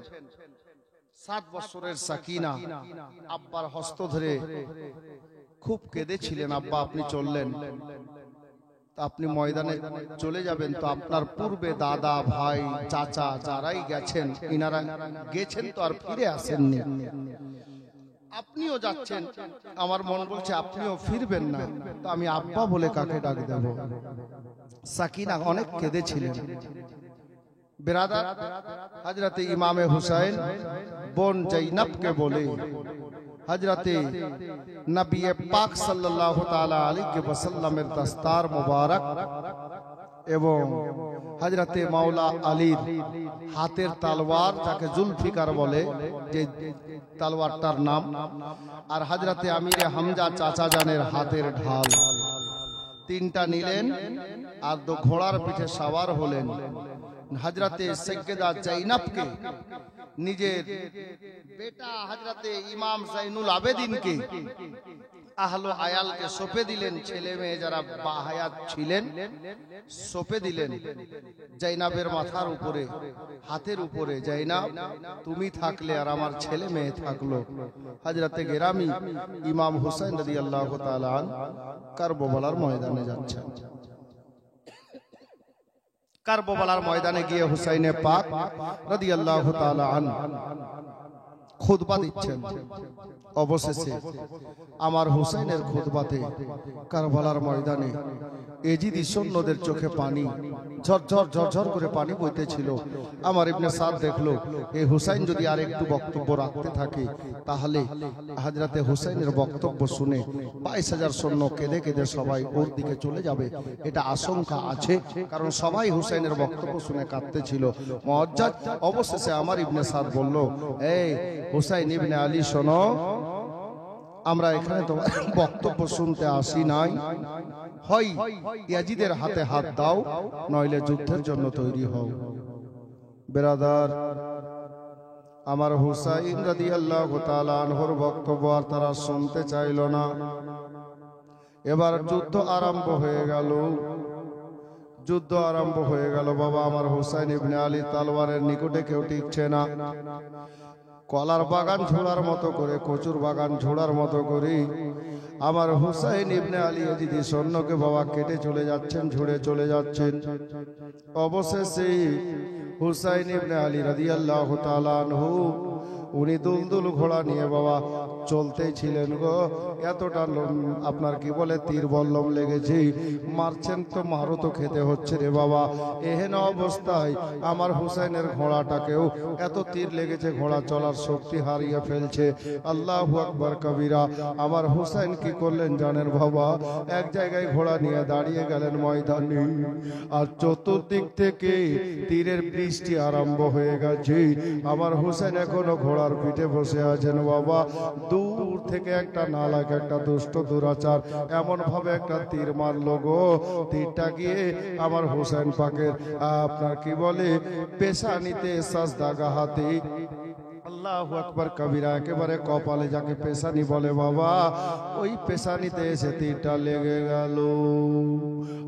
7 বছরের সাকিনা আব্বার হস্ত ধরে খুব কেঁদেছিলেন। আব্বা, আপনি চললেন, তা আপনি ময়দানে চলে যাবেন, তো আপনার পূর্বে দাদা, ভাই, চাচা যারাই গেছেন, ইনারা গেছেন তো আর ফিরে আসেননি, আপনিও যাচ্ছেন। আমার মন বলছে আপনিও ফিরবেন না, তো আমি আব্বা বলে কাকে ডাক দেব? সাকিনা অনেক কেঁদেছিলেন। बिरादर हजरत इमाम हुसैन बोन जैनबके बोले हजरत नबी पाक सल्लल्लाहु ताला अलैहि वसल्लमेर दस्तार मुबारक एवं हजरत मौला आलीर हाथेर तलवार जाके जुल्फिकार बोले जे तलवारटार नाम और हजरत आमीर हमजा चाचा जानेर हाथेर ढाल तीनटा निलेन और 2 घोड़ार पीठे सवार हलेन। हजरते सैयदा जैनब के निजेर बेटा हजरते इमाम ज़ैनुल आबेदीन के আহলো আয়ালকে সঁপে দিলেন, ছেলে মেয়ে যারা বাহায়াত ছিলেন সঁপে দিলেন জাইনাবের মাথার উপরে, হাতের উপরে। জাইনাব, তুমি থাকলে আর আমার ছেলে মেয়ে থাকলো। হযরতে গেরামি ইমাম হুসাইন রাদিয়াল্লাহু তাআলা আন কারবালার ময়দানে যাচ্ছেন। কারবালার ময়দানে গিয়ে হুসাইনে পাক রাদিয়াল্লাহু তাআলা আন খুতবা দিচ্ছেন। অবশেষে আমার হুসাইনের খুতবাতে কারবালার ময়দানে এজিদি সৈন্যদের চোখে পানি ঝরঝর ঝরঝর করে পানি বইতেছিল। আমার ইবনে সাদ দেখলো এই হুসাইন যদি আর একটু বক্তব্য রাখতে থাকে তাহলে হযরতে হুসাইনের বক্তব্য শুনে 22,000 সৈন্য কেঁদে কেঁদে সবাই ওর দিকে চলে যাবে, এটা আশঙ্কা আছে, কারণ সবাই হুসাইনের বক্তব্য শুনে কাঁদতেছিল। মুআজ্জাজ অবশেষে আমার ইবনে সাদ বলল, এই হুসাইন ইবনে আলী শোনো, আমরা এখানে তোমার বক্তব্য শুনতে আসি নাই, হয় ইয়াজিদের হাতে হাত দাও নইলে যুদ্ধের জন্য তৈরি হও। বেরাদার, আমার হুসাইন রাদিয়াল্লাহু তাআলা আনহুর বক্তব্য আর তারা শুনতে চাইল না। এবার যুদ্ধ আরম্ভ হয়ে গেল। যুদ্ধ আরম্ভ হয়ে গেল। বাবা, আমার হুসাইন ইবনে আলী তলোয়ারের নিকটে কেউ টিকছে না। কলার বাগান ঝোড়ার মতো করে, কচুর বাগান ঝোড়ার মতো করে আমার হুসাইন ইবনে আলী ইয়াজিদি সৈন্যকে বাবা কেটে চলে যাচ্ছেন, ঝুড়ে চলে যাচ্ছেন। অবশেষে হুসাইন ইবনে আলী রাদিয়াল্লাহু তাআলা আনহু উনি দুলদুল ঘোড়া নিয়ে বাবা চলতেই ছিলেন গো। এতটা আপনার কি বলে তীর বল্লম লেগেছে, মারছেন তো মারো তো খেতে হচ্ছে রে বাবা। এহেন অবস্থায় আমার হুসাইনের ঘোড়াটাকেও এত তীর লেগেছে, ঘোড়া চলার শক্তি হারিয়ে ফেলছে। আল্লাহু আকবার কবিরা। আমার হুসাইন কি করলেন জানেন বাবা? এক জায়গায় ঘোড়া নিয়ে দাঁড়িয়ে গেলেন ময়দানে, আর চতুর্দিক থেকে তীরের বৃষ্টি আরম্ভ হয়ে গেছে। আমার হুসাইন এখনো ঘোড়ার পিঠে বসে আছেন বাবা। দূর থেকে একটা নালাক, একটা দুষ্ট দুরাচার এমন ভাবে একটা তীর মারলো গো, তীরটা গিয়ে আমার হুসাইন পাকের আপনার কি বলে পেশানিতে সাজদা হাতে, আল্লাহু আকবার কবিরা, একেবারে কপালে যাকে পেশানি বলে বাবা, ওই পেশানিতে এসে তীরটা লেগে গেল।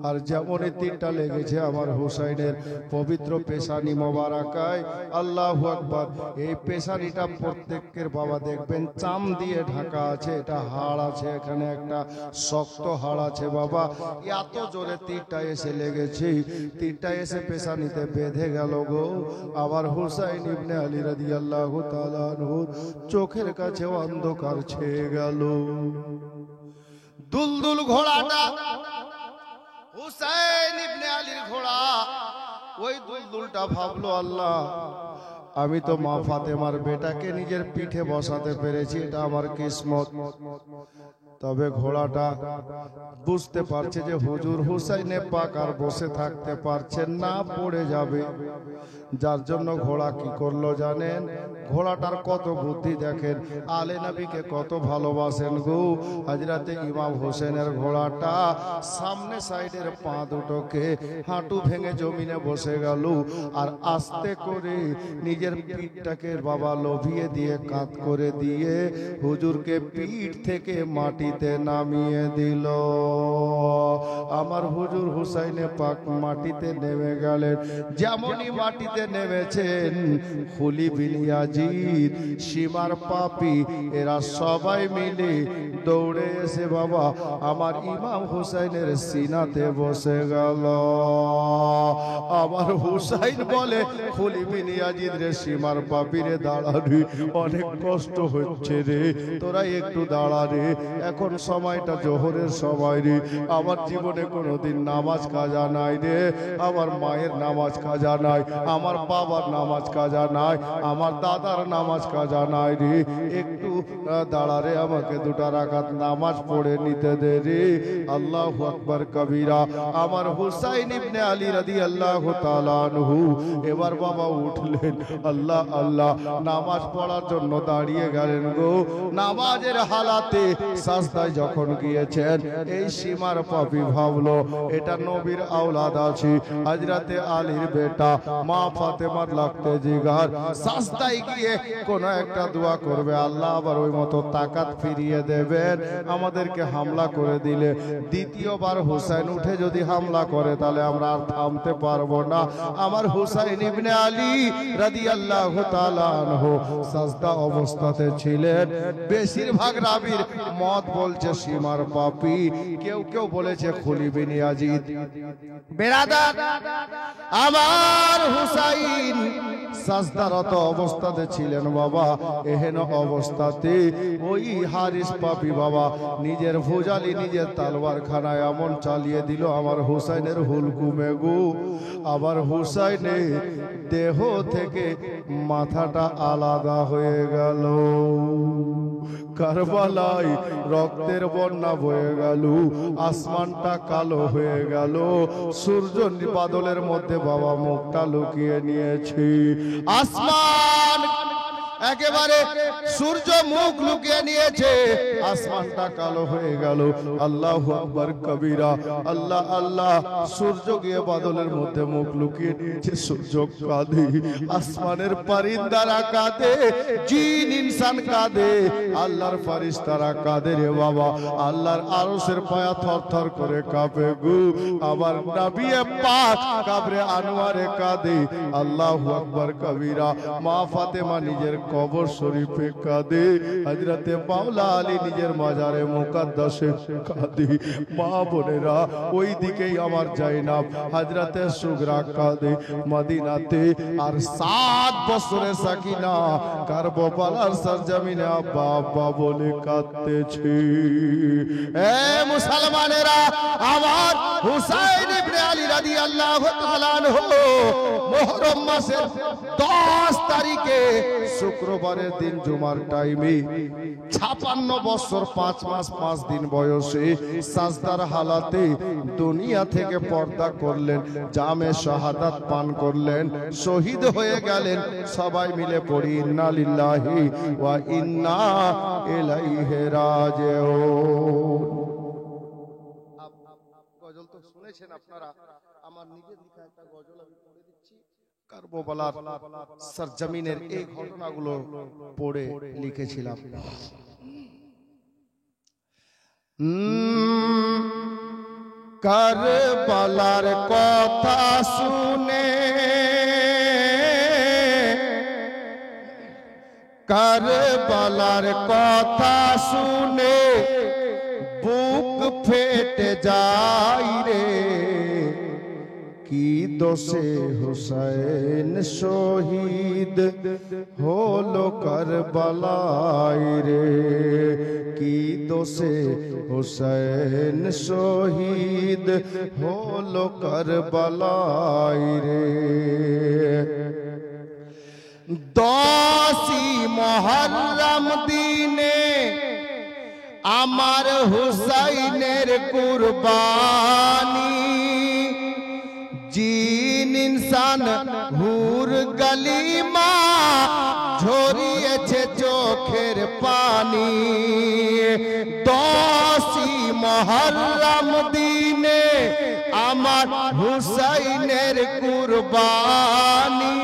আর যেমনই তীরটা লেগেছে আমার হুসাইনের পবিত্র পেশানি মোবারকায়, আল্লাহু আকবার, এই পেশানিটা প্রত্যেকের বাবা দেখবেন চাম দিয়ে ঢাকা আছে, এটা হাড় আছে, এখানে একটা শক্ত হাড় আছে বাবা। এত জোরে তীরটা এসে লেগেছে, তীরটা এসে পেশানিতে বেঁধে গেল গো। আমার হুসাইন ইবনে আলী রাদিয়াল্লাহু তাআলা আনহুর চোখের কাছে অন্ধকার ছেয়ে গেল। দুলদুল ঘোড়াটা হুসাইন ইবনে আলীর ঘোড়া, ওই দুলদুলটা ভাবলো, আল্লাহ, আমি তো মা ফাতেমার বেটাকে নিজের পিঠে বসাতে পেরেছি, এটা আমার কিসমত। তবে ঘোড়াটা বুঝতে পারছে যে হুজুর হুসাইনে পাক আর বসে থাকতে পারছেন না, পড়ে যাবে। যার জন্য ঘোড়া কি করলো জানেন? ঘোড়াটার কত বুদ্ধি দেখেন, আলে নবীকে কত ভালোবাসেন গো। হযরতে ইমাম হোসেনের ঘোড়াটা সামনে সাইডের পা দুটোকে হাঁটু ভেঙে জমিনে বসে গেল, আর আস্তে করে নিজের পিঠটাকে বাবা লোভিয়ে দিয়ে কাত করে দিয়ে হুজুরকে পিঠ থেকে মাটিতে নামিয়ে দিল। আমার হুজুর হুসাইনে পাক মাটিতে নেমে গেলেন। যেমনই মাটিতে নেমেছেন, খুলি বিন ইয়াজিদ, সীমার পাপী, এরা সবাই মিলে দৌড়ে এসে বাবা আমার ইমাম হুসাইনের সিনাতে বসে গেল। আমার হুসাইন বলে, খুলি বিন ইয়াজিদ রে, সীমার পাপী রে, দাঁড়া রে, অনেক কষ্ট হচ্ছে রে, তোরা একটু দাঁড়া রে, এখন সময়টা জোহরের সময় রে, আমার জীবনে কোনোদিন নামাজ কাজা নাই রে, আমার মায়ের নামাজ কাজা নাই, আমার বাবার নামাজ কাজা নাই, আমার দাদার নামাজ কাজা নাই রে, একটু দাঁড়া রে, আমাকে দুটা রাকাত নামাজ পড়ে নিতে দে রে। আল্লাহু আকবার কবিরা। আমার হুসাইন ইবনে আলী রাদিয়াল্লাহু তাআলা আনহু এবার বাবা উঠলেন, আল্লাহ আল্লাহ নামাজ পড়ার জন্য দাঁড়িয়ে গেলেন গো। নামাজের হালাতে সাজদায় যখন গিয়েছেন, এই সীমার পাপী ভাবলো এটা নবীর আওলাদ আছে, হযরতে আলীর বেটা মা ফাতেমার লাগতে জিগার সাজদায় গিয়ে কোন একটা দোয়া করবে, আল্লাহ আবার ওই মতো তাকাত ফিরিয়ে দেবেন, আমাদেরকে হামলা করে দিলে দ্বিতীয়বার হুসাইন উঠে যদি হামলা করে তাহলে আমরা আর থামতে পারবো না। আমার হুসাইন ইবনে আলী রাদিয়াল্লাহু তাআলা আনহু সাজদা অবস্থাতে ছিলেন। বেশিরভাগ রাবীর মত বলছে সীমার পাপী, কেউ কেউ বলেছে খলিফা বিন ইয়াজিদ। বেরাদার, আমার হুসাইন সাজদারত অবস্থাতে ছিলেন বাবা। এহেন অবস্থাতে ওই হারিস পাপী বাবা নিজের ভুজালি নিজের তালওয়ার খানায় এমন চালিয়ে দিল, আমার হুসাইনের হুলকুমে গো। আবার হুসাইনের দেহ থেকে মাথাটা আলাদা হয়ে গেল। কারবালায় রক্তের বন্যা বয়ে গেল, আসমানটা কালো হয়ে গেল, সূর্য বাদলের মধ্যে বাবা মুখটা লুকিয়ে নিয়েছে। আসমান একেবারে সূর্য মুখ লুকিয়ে নিয়েছে, আসমানটা কালো হয়ে গেল। আল্লাহু আকবার কবীরা, আল্লাহ আল্লাহ। সূর্য গিয়ে বাদলের মধ্যে মুখ লুকিয়ে নিয়েছে, সূর্য কাঁদে, আসমানের পরিন্দারা কাঁদে, জিন ইনসান কাঁদে, আল্লাহর ফেরেশতারা কাঁদে রে বাবা। আল্লাহর আরশের পায়া থরথর করে কাঁপে গো। আবার নবী পাক কবরে আনোয়ারে কাঁদে। আল্লাহু আকবার কবীরা। মা ফাতেমা নিজের কবর শরীফে কাঁদে, হযরতে মাওলা আলী নিজের মাজারে মুকাদ্দাসে কাঁদে। মা বোনেরা ওই দিকেই আমার জাইনাব হযরতে সুগরা কাঁদে মদিনাতে। আর 7 বছরের সাকিনা কারবালার সরজমিনে আব্বা আব্বা বলে কাঁদতেছে। এ মুসলমানেরা, আমার হুসাইন ইবনে আলী রাদিয়াল্লাহু তাআলা আনহু মুহররম মাসের 10 তারিখে শুক্রবারের দিন জুমার টাইমে 56 বছর 5 মাস 5 দিন বয়সে সাজদার হালাতে দুনিয়া থেকে পর্দা করলেন, জামে শাহাদাত পান করলেন, শহীদ হয়ে গেলেন। সবাই মিলে পড়ি ইন্না লিল্লাহি ওয়া ইন্না ইলাইহি রাজিউন। গজল তো শুনেছেন আপনারা, আমার নিজের লেখা একটা গজল আমি পড়ে দিচ্ছি। কারবালার সরজমিনের এই ঘটনাগুলো পড়ে লিখেছিলাম। কারবালার কথা শুনে, কারবালার কথা শুনে বুক ফেটে যায় রে। কি দোষে হুসাইন শহীদ হলো কারবালায় রে। কি দোষে হুসাইন শহীদ হলো কারবালায় রে। 10ই মুহররম দিনে আমার হুসাইনের কুরবানি। জিন ইনসান হুর গলিমা ঝরিয়েছে চোখের পানি। 10ই মুহররম দিনে আমার হুসাইনের কুরবানি।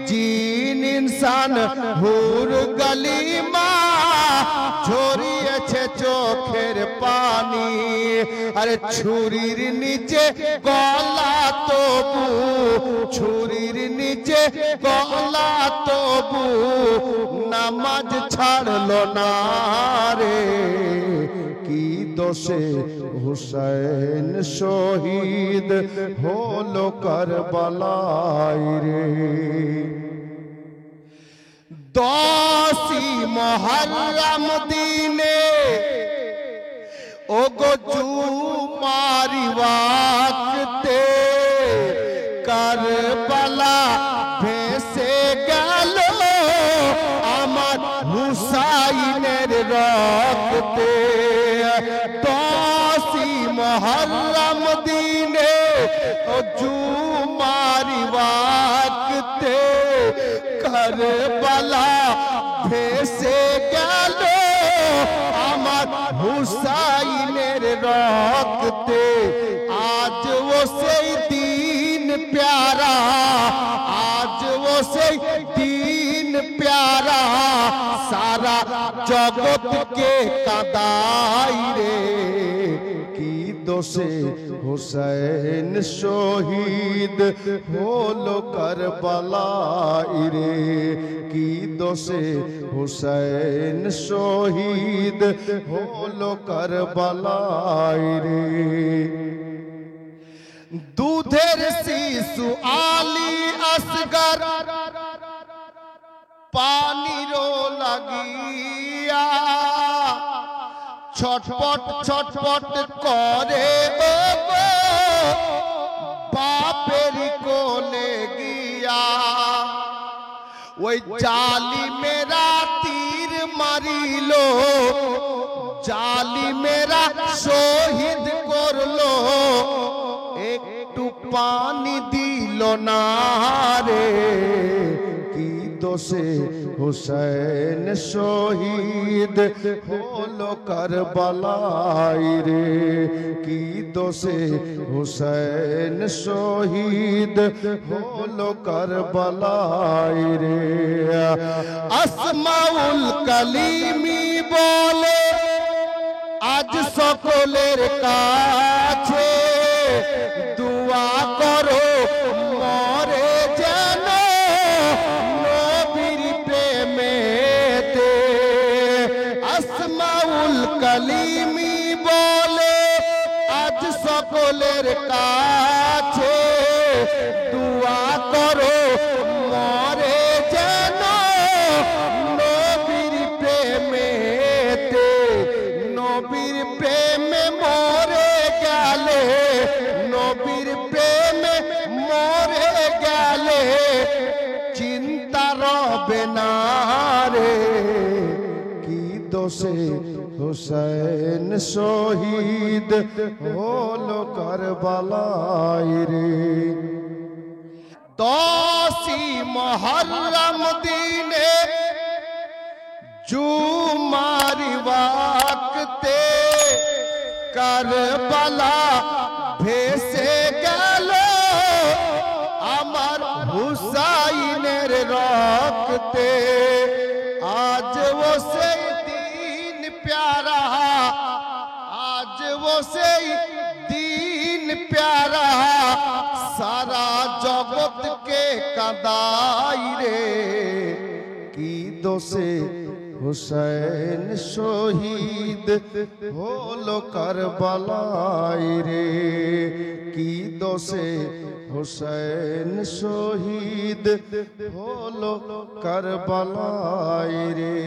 জিন ইনসান হুর গলিমা ঝরিয়েছে চোখের পানি। আরে ছুরির নিচে গলা তবু, ছুরির নিচে গলা তবু নামাজ ছাড়লো না রে। কি দোষে হুসাইন শহীদ হলো কারবালায় রে। 10ই মুহররম দিনে ও গো জুমারি ওয়াক্তে কারবালা ভেসে গেল আমার হুসাইনের রক্তে। 10ই মুহররম দিনে ও জুমারি ওয়াক্তে কারবালা ভেসে গেল আমার হুসাইনের রক্তে। আজ ও সেই দিন প্যারা, আজ ও সেই দিন প্যারা, সারা জগৎকে কাঁদাই রে। কি দোষে হুসাইন শহীদ হলো কারবালায় রে। কি দোষে হুসাইন শহীদ হলো কারবালায় রে। দুধের শিশু আলী আসগর পানিরও লাগিয়া ছটপট ছটপট করে বাপের কোলে গিয়া। ওই জালিমেরা তীর মারিল, জালিমেরা শহীদ করলো, একটু পানি দিল না রে। কি দোষে হুসাইন শহীদ হলো কারবালায় রে। কি দোষে হুসাইন শহীদ হলো কারবালায় রে। আসমাউল কালিমি বলে আজ সকলের কাছে দুয়া করো মরে যেন নবীর প্রেমেতে। আসমাউল কালিমি বলে আজ সকলের কাছে দুয়া করো মরে যেন নবীর প্রেমেতে। নবীর প্রেমে মরে গেলে, নবীর প্রেমে মরে গেলে চিন্তা রবে না রে। কি দোষে হুসাইন শহীদ হলো কারবালায় রে। 10ই মুহররম দিনে জুমার ওয়াক্তে কারবালা ভেসে গেল আমার হুসাইনের রক্তে। আজ ও সেই দিন প্যারা, আজ ও সেই দিন প্যারা, সারা জগৎকে কাঁদাই রে। কি দোষে হুসাইন শহীদ হলো কারবালায় রে। কি দোষে হুসাইন শহীদ হলো কারবালায় রে।